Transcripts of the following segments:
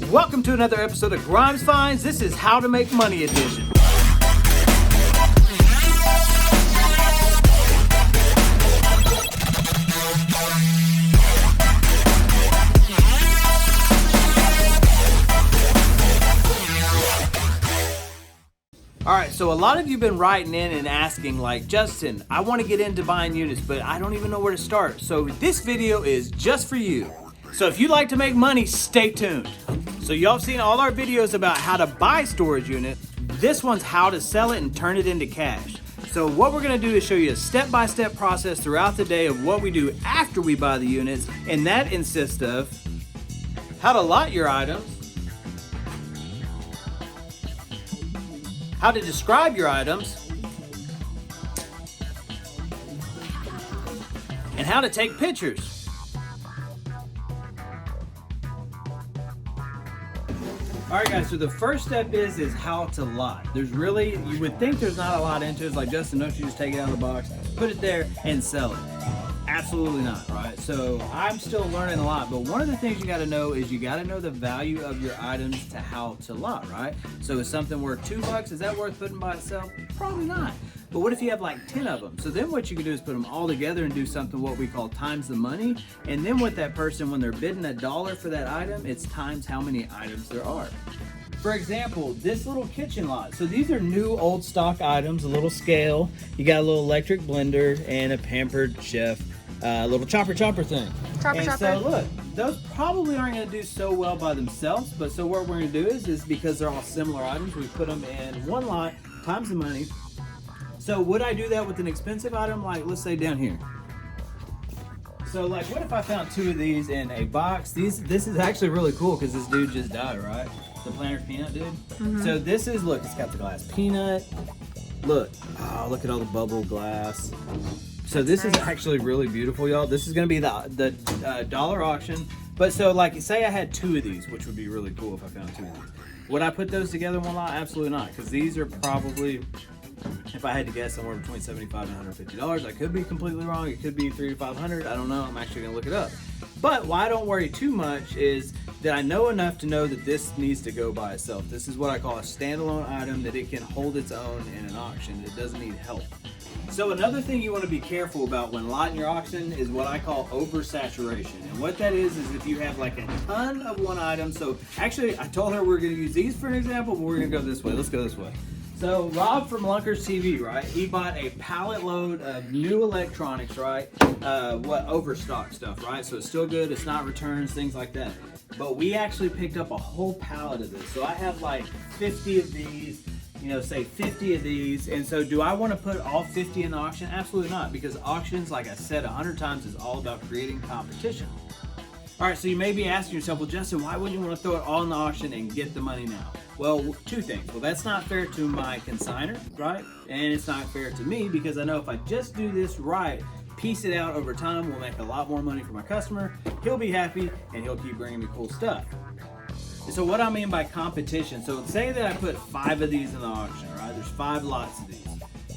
Welcome to another episode of Grimes Finds. This is How to Make Money edition. Alright, so a lot of you have been writing in and asking like, Justin, I want to get into buying units, but I don't even know where to start. So this video is just for you. So if you like to make money, stay tuned. So y'all have seen all our videos about how to buy storage unit. This one's how to sell it and turn it into cash. So what we're going to do is show you a step-by-step process throughout the day of what we do after we buy the units. And that consists of how to lot your items, how to describe your items, and how to take pictures. Alright guys, so the first step is how to lot. There's really, you would think there's not a lot into it. It's like, Justin, don't you just take it out of the box, put it there, and sell it. Absolutely not, right? So I'm still learning a lot, but one of the things you gotta know is you gotta know the value of your items to how to lot, right? So is something worth $2? Is that worth putting by itself? Probably not. But what if you have like 10 of them? So then what you can do is put them all together and do something what we call times the money. And then with that person, when they're bidding $1 for that item, it's times how many items there are. For example, this little kitchen lot. So these are new old stock items, a little scale. You got a little electric blender and a Pampered Chef little chopper thing. Chopper. So look, those probably aren't going to do so well by themselves, but so what we're going to do is because they're all similar items, we put them in one lot times the money. So would I do that with an expensive item, like let's say down here? So like, what if I found 2 of these in a box? This is actually really cool because this dude just died, right? The Planter's Peanut dude. Mm-hmm. So this is, look, it's got the glass peanut. Look, oh, look at all the bubble glass. So this is actually really beautiful, y'all. This is gonna be the dollar auction. But so like, say I had 2 of these, which would be really cool if I found 2 of these. Would I put those together in one lot? Absolutely not, because these are probably, if I had to guess, somewhere between $75 and $150. I could be completely wrong. It could be $300 to $500. I don't know. I'm actually gonna look it up. But why I don't worry too much is that I know enough to know that this needs to go by itself. This is what I call a standalone item, that it can hold its own in an auction. It doesn't need help. So another thing you want to be careful about when lotting your auction is what I call oversaturation. And what that is if you have like a ton of one item. So actually, I told her we're going to use these for an example, but we're going to go this way. Let's go this way. So Rob from Lunker's TV, right? He bought a pallet load of new electronics, right? Overstock stuff, right? So it's still good. It's not returns, things like that. But we actually picked up a whole pallet of this. So I have like 50 of these. You know, say 50 of these. And so do I want to put all 50 in the auction? Absolutely not, because auctions, like I said 100 times, is all about creating competition. All right, so you may be asking yourself, well, Justin, why wouldn't you want to throw it all in the auction and get the money now? Well, 2 things. Well, that's not fair to my consignor, right? And it's not fair to me, because I know if I just do this right, piece it out over time, we'll make a lot more money for my customer. He'll be happy, and he'll keep bringing me cool stuff. So what I mean by competition, so say that I put 5 of these in the auction, right? There's 5 lots of these.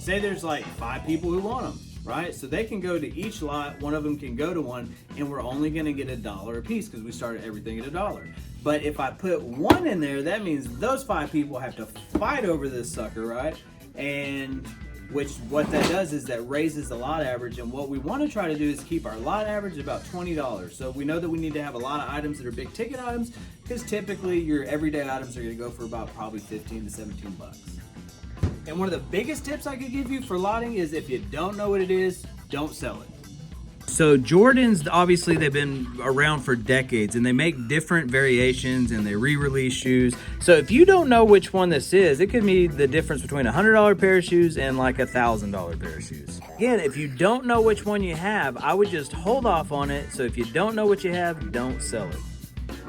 Say there's like 5 people who want them, right? So they can go to each lot, one of them can go to one, and we're only gonna get $1 a piece because we started everything at $1. But if I put 1 in there, that means those 5 people have to fight over this sucker, right? And what that does is that raises the lot average, and what we want to try to do is keep our lot average about $20. So we know that we need to have a lot of items that are big ticket items, because typically your everyday items are going to go for about probably 15 to 17 bucks. And one of the biggest tips I could give you for lotting is if you don't know what it is, don't sell it. So Jordans, obviously they've been around for decades, and they make different variations and they re-release shoes. So if you don't know which one this is, it could be the difference between a $100 pair of shoes and like a $1,000 pair of shoes. Again, if you don't know which one you have, I would just hold off on it. So if you don't know what you have, don't sell it.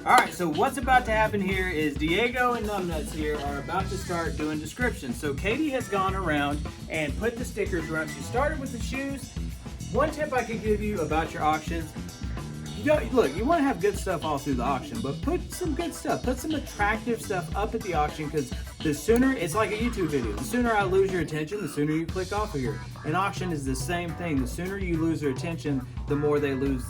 All right, so what's about to happen here is Diego and Numbnuts here are about to start doing descriptions. So Katie has gone around and put the stickers around. She started with the shoes. One tip I could give you about your auctions, look, you want to have good stuff all through the auction, but put some good stuff, put some attractive stuff up at the auction, because The sooner, it's like a YouTube video. The sooner I lose your attention, the sooner you click off of here. An auction is the same thing. The sooner you lose their attention, the more they lose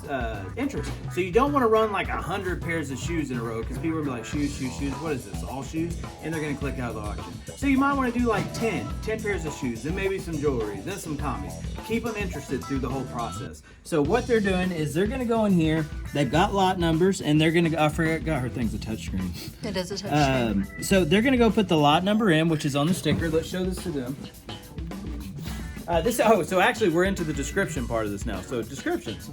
interest. So you don't want to run like 100 pairs of shoes in a row because people will be like, shoes, shoes, shoes. What is this? All shoes? And they're going to click out of the auction. So you might want to do like 10 pairs of shoes, then maybe some jewelry, then some Tommies. Keep them interested through the whole process. So what they're doing is they're going to go in here. They've got lot numbers, and they're going to, I forgot her thing's a touchscreen. It is a touchscreen. So they're going to go put the lot number in, which is on the sticker. Let's show this to them. So actually we're into the description part of this now. So descriptions,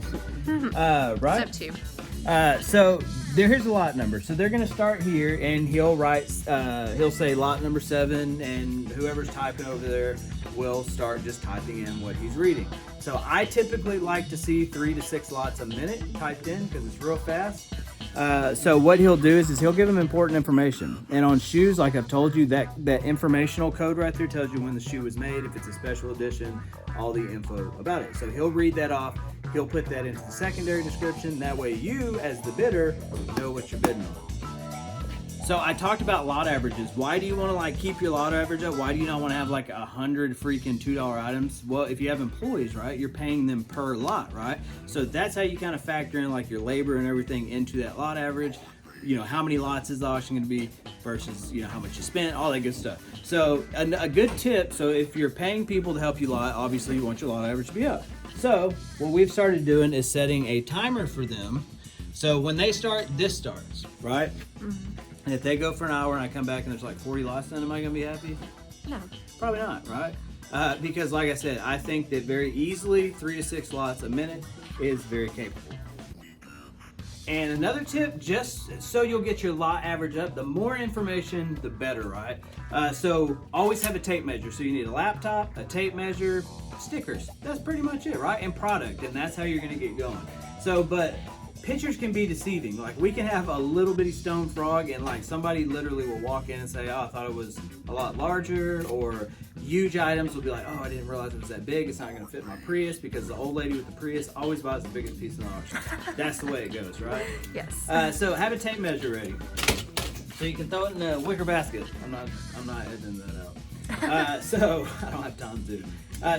right? Step 2. So here's the lot number. So they're gonna start here, and he'll write. He'll say lot number 7, and whoever's typing over there will start just typing in what he's reading. So I typically like to see 3 to 6 lots a minute typed in because it's real fast. So what he'll do is he'll give them important information. And on shoes, like I've told you, that informational code right there tells you when the shoe was made, if it's a special edition, all the info about it. So he'll read that off. He'll put that into the secondary description. That way you, as the bidder, know what you're bidding on. So I talked about lot averages. Why do you want to like keep your lot average up? Why do you not want to have like 100 freaking $2 items? Well, if you have employees, right, you're paying them per lot, right? So that's how you kind of factor in like your labor and everything into that lot average. You know, how many lots is the auction going to be versus, you know, how much you spent, all that good stuff. So a good tip, so if you're paying people to help you lot, obviously you want your lot average to be up. So what we've started doing is setting a timer for them. So when they start, this starts, right? Mm-hmm. And if they go for an hour and I come back and there's like 40 lots done, am I going to be happy? No. Probably not, right? Because like I said, I think that very easily 3 to 6 lots a minute is very capable. And another tip, just so you'll get your lot average up, the more information, the better, right? So always have a tape measure. So you need a laptop, a tape measure, stickers. That's pretty much it, right? And product, and that's how you're going to get going. So, but pictures can be deceiving. Like we can have a little bitty stone frog and like somebody literally will walk in and say, oh, I thought it was a lot larger, or huge items will be like, oh, I didn't realize it was that big. It's not gonna fit in my Prius, because the old lady with the Prius always buys the biggest piece in the auction. That's the way it goes, right? Yes. So have a tape measure ready. So you can throw it in a wicker basket. I'm not editing that out. So I don't have time to.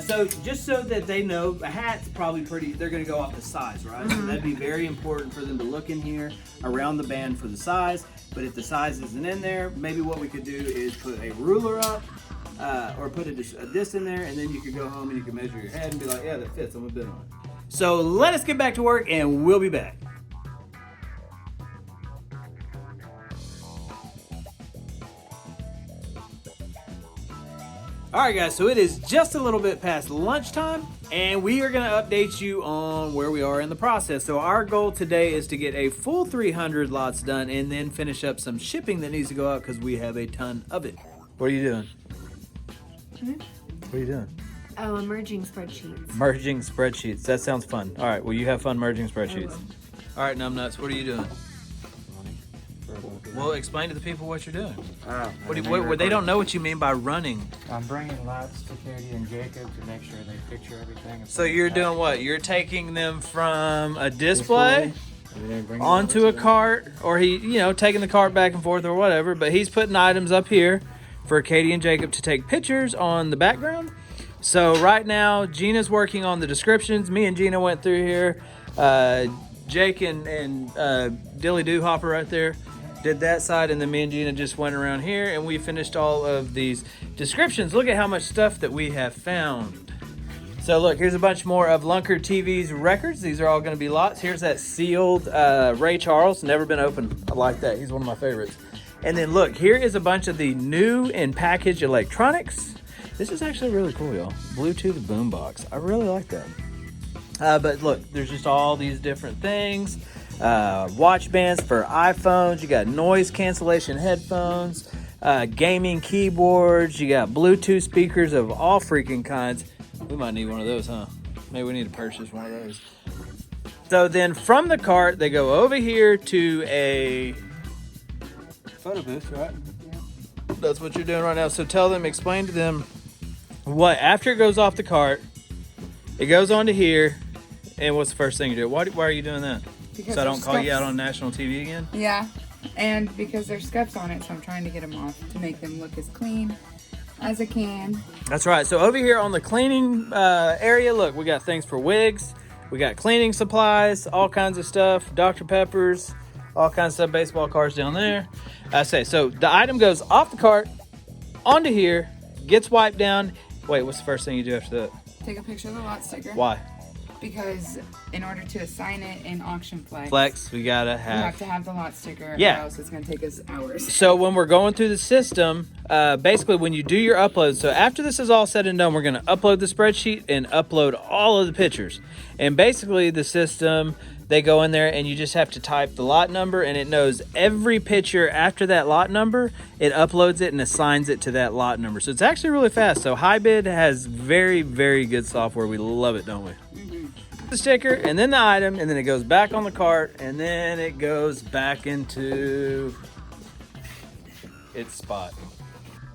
So just so that they know, a hat's probably they're going to go off the size, right? Mm-hmm. So that'd be very important for them to look in here around the band for the size. But if the size isn't in there, maybe what we could do is put a ruler up, or put this in there, and then you could go home and you can measure your head and be like, yeah, that fits, I'm going to bid on it. So let us get back to work and we'll be back. All right, guys, so it is just a little bit past lunchtime, and we are going to update you on where we are in the process. So our goal today is to get a full 300 lots done and then finish up some shipping that needs to go out because we have a ton of it. What are you doing? What are you doing? Oh, I'm merging spreadsheets. Merging spreadsheets. That sounds fun. All right, well, you have fun merging spreadsheets. All right, numbnuts, what are you doing? Well, explain to the people what you're doing. They don't know what you mean by running. I'm bringing lots to Katie and Jacob to make sure they picture everything. So you're doing what? You're taking them from a display onto a cart, or taking the cart back and forth or whatever, but he's putting items up here for Katie and Jacob to take pictures on the background. So right now, Jeana's working on the descriptions. Me and Jeana went through here. Jake and Dilly Doo Hopper right there did that side, and then me and Jeana just went around here and we finished all of these descriptions. Look at how much stuff that we have found. So look, here's a bunch more of Lunker TV's records. These are all going to be lots. Here's that sealed Ray Charles, never been opened. I like that. He's one of my favorites. And then look, here is a bunch of the new and packaged electronics. This is actually really cool, y'all. Bluetooth boombox. I really like that. But look, there's just all these different things. Watch bands for iPhones. You got noise cancellation headphones, gaming keyboards. You got Bluetooth speakers of all freaking kinds. We might need one of those, huh? Maybe we need to purchase one of those. So then from the cart, they go over here to a photo booth, right? Yeah. That's what you're doing right now. So explain to them what, after it goes off the cart, it goes onto here, and what's the first thing you do? Why are you doing that? Because so I don't call you out on national TV again? Yeah. And because there's scuffs on it, so I'm trying to get them off to make them look as clean as I can. That's right. So over here on the cleaning area, look, we got things for wigs. We got cleaning supplies, all kinds of stuff, Dr. Peppers, all kinds of stuff, baseball cards down there. So the item goes off the cart, onto here, gets wiped down. Wait, what's the first thing you do after that? Take a picture of the lot sticker. Why? Because in order to assign it in auction Flex, we gotta you have have. to have the lot sticker, Yeah. or else it's going to take us hours. So when we're going through the system, basically when you do your upload, so after this is all said and done, we're gonna upload the spreadsheet and upload all of the pictures. And basically the system, they go in there and you just have to type the lot number and it knows every picture after that lot number, it uploads it and assigns it to that lot number. So it's actually really fast. So HiBid has very, very good software. We love it, don't we? The sticker and then the item, and then it goes back on the cart, and then it goes back into its spot.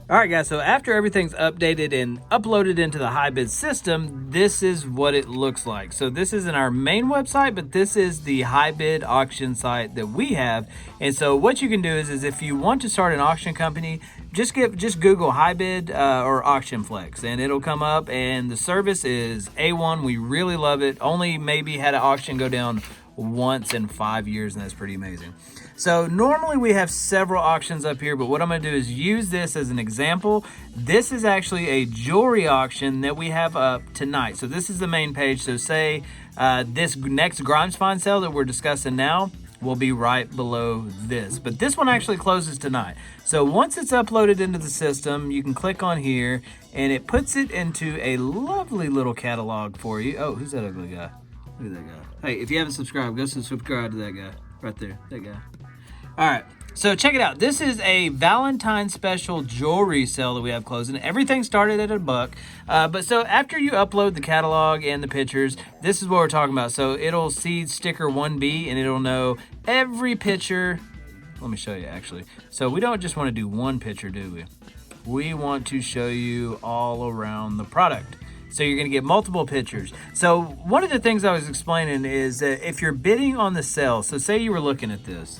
All right, guys, so after everything's updated and uploaded into the HiBid system, this is what it looks like. So this isn't our main website, but this is the HiBid auction site that we have. And so what you can do is if you want to start an auction company, just Google HiBid or Auction Flex, and it'll come up, and the service is A1. We really love it. Only maybe had an auction go down once in 5 years, and that's pretty amazing. So normally we have several auctions up here, but what I'm going to do is use this as an example. This is actually a jewelry auction that we have up tonight. So this is the main page. So say this next Grimes Find sale that we're discussing now will be right below this. But this one actually closes tonight. So once it's uploaded into the system, you can click on here and it puts it into a lovely little catalog for you. Oh, who's that ugly guy? Look at that guy. Hey, if you haven't subscribed, go subscribe to that guy right there. That guy. All right, so check it out. This is a Valentine's special jewelry sale that we have closing. Everything started at $1, but so after you upload the catalog and the pictures, this is what we're talking about. So it'll see sticker 1B and it'll know every picture. Let me show you actually. So we don't just want to do one picture, do we? We want to show you all around the product. So you're going to get multiple pictures. So one of the things I was explaining is that if you're bidding on the sale, so say you were looking at this.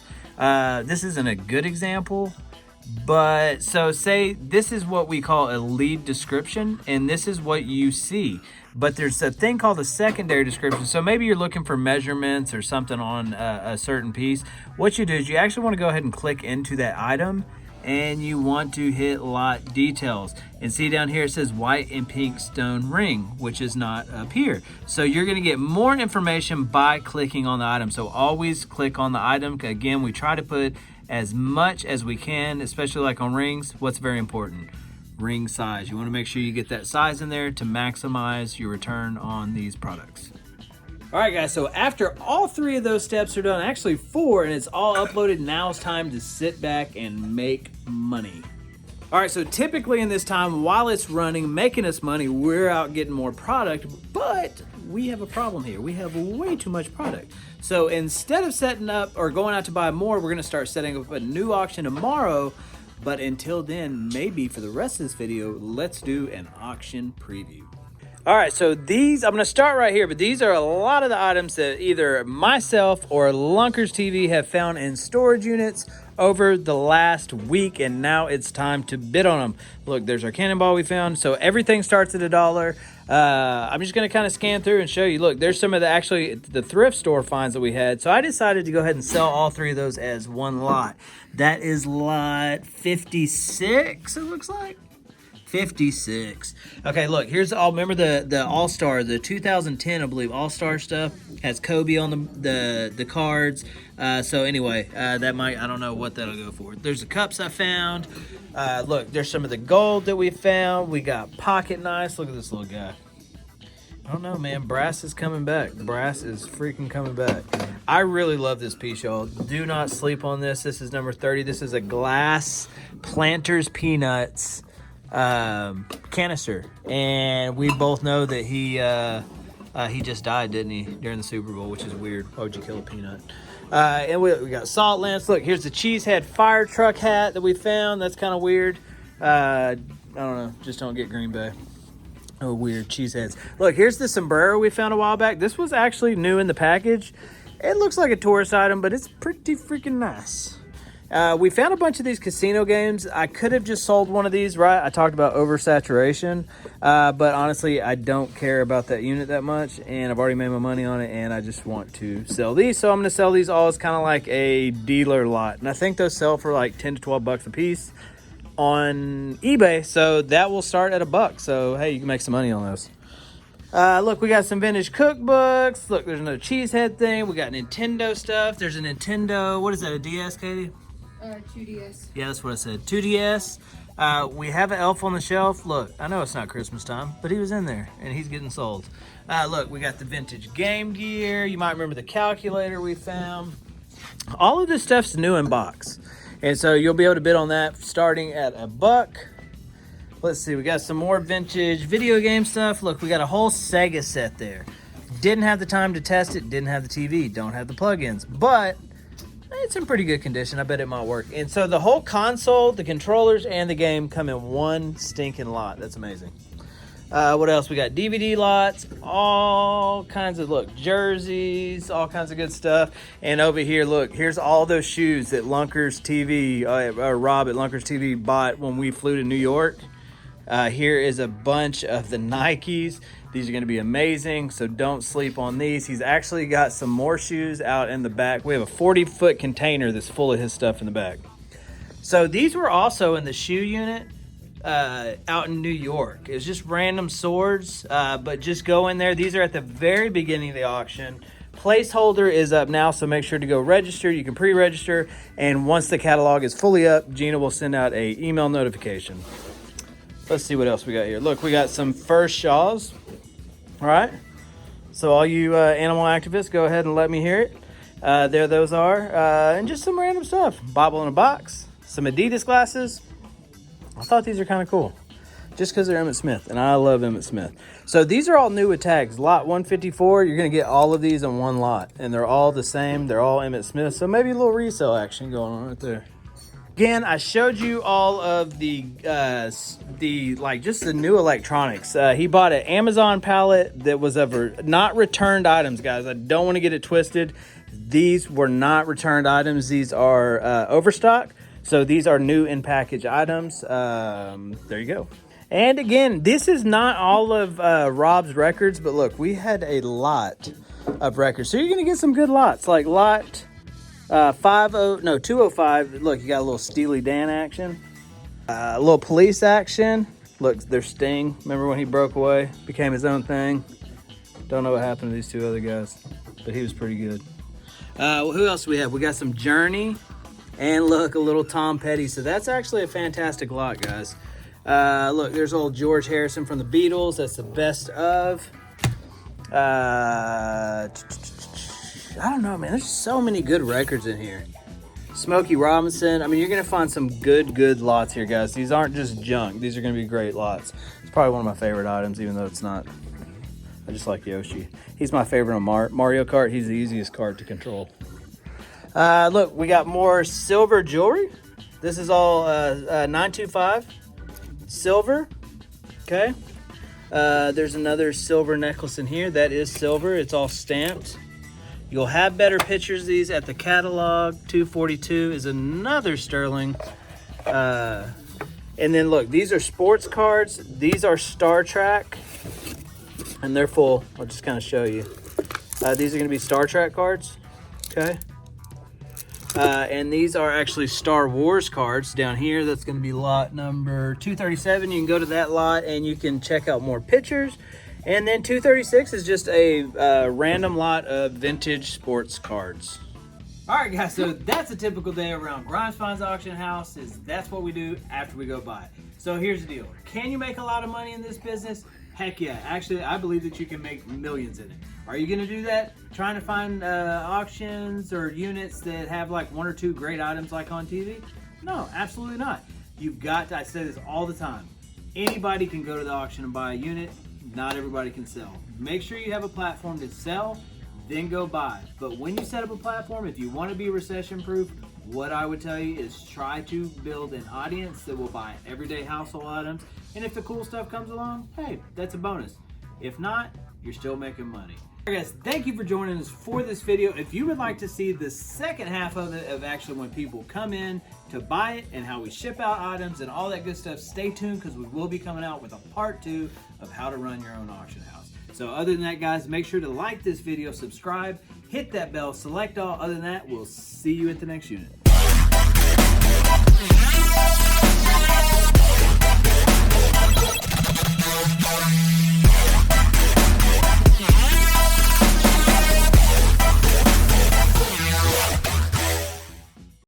This isn't a good example, but so say this is what we call a lead description, and this is what you see. But there's a thing called a secondary description. So maybe you're looking for measurements or something on a certain piece. What you do is you actually want to go ahead and click into that item, and you want to hit lot details, and see down here it says white and pink stone ring, which is not up here. So you're going to get more information by clicking on the item. So always click on the item. Again, we try to put as much as we can, especially like on rings. What's very important? Ring size. You want to make sure you get that size in there to maximize your return on these products. All right, guys, so after all 3 of those steps are done, actually 4, and it's all uploaded, now it's time to sit back and make money. All right, so typically in this time, while it's running, making us money, we're out getting more product, but we have a problem here. We have way too much product. So instead of setting up or going out to buy more, we're gonna start setting up a new auction tomorrow. But until then, maybe for the rest of this video, let's do an auction preview. All right, so these, I'm gonna start right here, but these are a lot of the items that either myself or Lunkers TV have found in storage units over the last week, and now it's time to bid on them. Look, there's our cannonball we found. So everything starts at $1. I'm just gonna kind of scan through and show you. Look, there's some of the thrift store finds that we had. So I decided to go ahead and sell all 3 of those as one lot. That is lot 56, it looks like. 56. Okay, look, here's all. Remember the All-Star, the 2010, I believe, All-Star stuff has Kobe on the cards. So anyway, that might, I don't know what that'll go for. There's the cups I found. Look, there's some of the gold that we found. We got pocket knives. Look at this little guy. I don't know, man. Brass is coming back. Brass is freaking coming back. I really love this piece, y'all. Do not sleep on this. This is number 30. This is a glass Planters Peanuts canister, and we both know that he just died, didn't he, during the Super Bowl, which is weird. Why would you kill a peanut? And we got salt lamps. Look, here's the Cheesehead fire truck hat that we found. That's kind of weird. I don't know, just don't get Green Bay. Oh, weird cheeseheads. Look, here's the sombrero we found a while back. This was actually new in the package. It looks like a tourist item, but it's pretty freaking nice. We found a bunch of these casino games. I could have just sold one of these, right? I talked about oversaturation, but honestly, I don't care about that unit that much, and I've already made my money on it, and I just want to sell these. So I'm going to sell these all as kind of like a dealer lot, and I think those sell for like 10 to 12 bucks a piece on eBay. So that will start at $1. So hey, you can make some money on those. Look, we got some vintage cookbooks. Look, there's another cheesehead thing. We got Nintendo stuff. There's a Nintendo. What is that? A DS, Katie? 2DS. Yeah, that's what I said. 2DS. We have an elf on the shelf. Look, I know it's not Christmas time, but he was in there and he's getting sold. Look, we got the vintage Game Gear. You might remember the calculator we found. All of this stuff's new in box. And so you'll be able to bid on that starting at $1. Let's see, we got some more vintage video game stuff. Look, we got a whole Sega set there. Didn't have the time to test it, didn't have the TV, don't have the plugins, but it's in pretty good condition. I bet it might work. And so the whole console, the controllers, and the game come in one stinking lot. That's amazing. What else? We got DVD lots, all kinds of, look, jerseys, all kinds of good stuff. And over here, look, here's all those shoes that Lunker's TV, Rob at Lunker's TV bought when we flew to New York. Here is a bunch of the Nikes. These are going to be amazing, so don't sleep on these. He's actually got some more shoes out in the back. We have a 40-foot container that's full of his stuff in the back. So these were also in the shoe unit out in New York. It's just random swords, but just go in there. These are at the very beginning of the auction. Placeholder is up now, so make sure to go register. You can pre-register, and once the catalog is fully up, Jeana will send out a email notification. Let's see what else we got here. Look, we got some First Shaws. All right. So all you animal activists, go ahead and let me hear it. There those are. And just some random stuff. Bible in a box. Some Adidas glasses. I thought these are kind of cool. Just because they're Emmett Smith. And I love Emmett Smith. So these are all new with tags. Lot 154. You're going to get all of these on one lot. And they're all the same. They're all Emmett Smith. So maybe a little resale action going on right there. Again, I showed you all of the just the new electronics. He bought an Amazon pallet that was not returned items, guys. I don't want to get it twisted. These were not returned items. These are overstock. So these are new in package items. There you go. And again, this is not all of Rob's records, but look, we had a lot of records. So you're gonna get some good lots, like lot 205. Look, you got a little Steely Dan action, a little police action. Look, there's Sting. Remember when he broke away, became his own thing? Don't know what happened to these two other guys, but he was pretty good. Who else do we have? We got some Journey, and look, a little Tom Petty. So that's actually a fantastic lot, guys. Look, there's old George Harrison from the Beatles. That's the best of. I don't know, man. There's so many good records in here. Smokey Robinson. I mean, you're going to find some good lots here, guys. These aren't just junk. These are going to be great lots. It's probably one of my favorite items, even though it's not. I just like Yoshi. He's my favorite on Mario Kart. He's the easiest card to control. Look, we got more silver jewelry. This is all 925 silver. Okay. There's another silver necklace in here. That is silver. It's all stamped. You'll have better pictures of these at the catalog. 242 is another sterling. And then look, these are sports cards. These are Star Trek. And they're full. I'll just kind of show you. These are going to be Star Trek cards. Okay. And these are actually Star Wars cards down here. That's going to be lot number 237. You can go to that lot and you can check out more pictures. And then 236 is just a random lot of vintage sports cards. All right, guys, so that's a typical day around Grimes Finds Auction House. That's what we do after we go buy. So here's the deal. Can you make a lot of money in this business? Heck yeah. Actually, I believe that you can make millions in it. Are you going to do that? Trying to find auctions or units that have like one or two great items like on TV? No, absolutely not. You've got to, I say this all the time. Anybody can go to the auction and buy a unit. Not everybody can sell. Make sure you have a platform to sell, then go buy. But when you set up a platform, if you want to be recession proof, what I would tell you is try to build an audience that will buy everyday household items. And if the cool stuff comes along, hey, that's a bonus. If not, you're still making money. All right, guys, thank you for joining us for this video. If you would like to see the second half of it, of actually when people come in to buy it and how we ship out items and all that good stuff, stay tuned because we will be coming out with a part 2 of how to run your own auction house. So other than that, guys, make sure to like this video, subscribe, hit that bell, select all. Other than that, we'll see you at the next unit.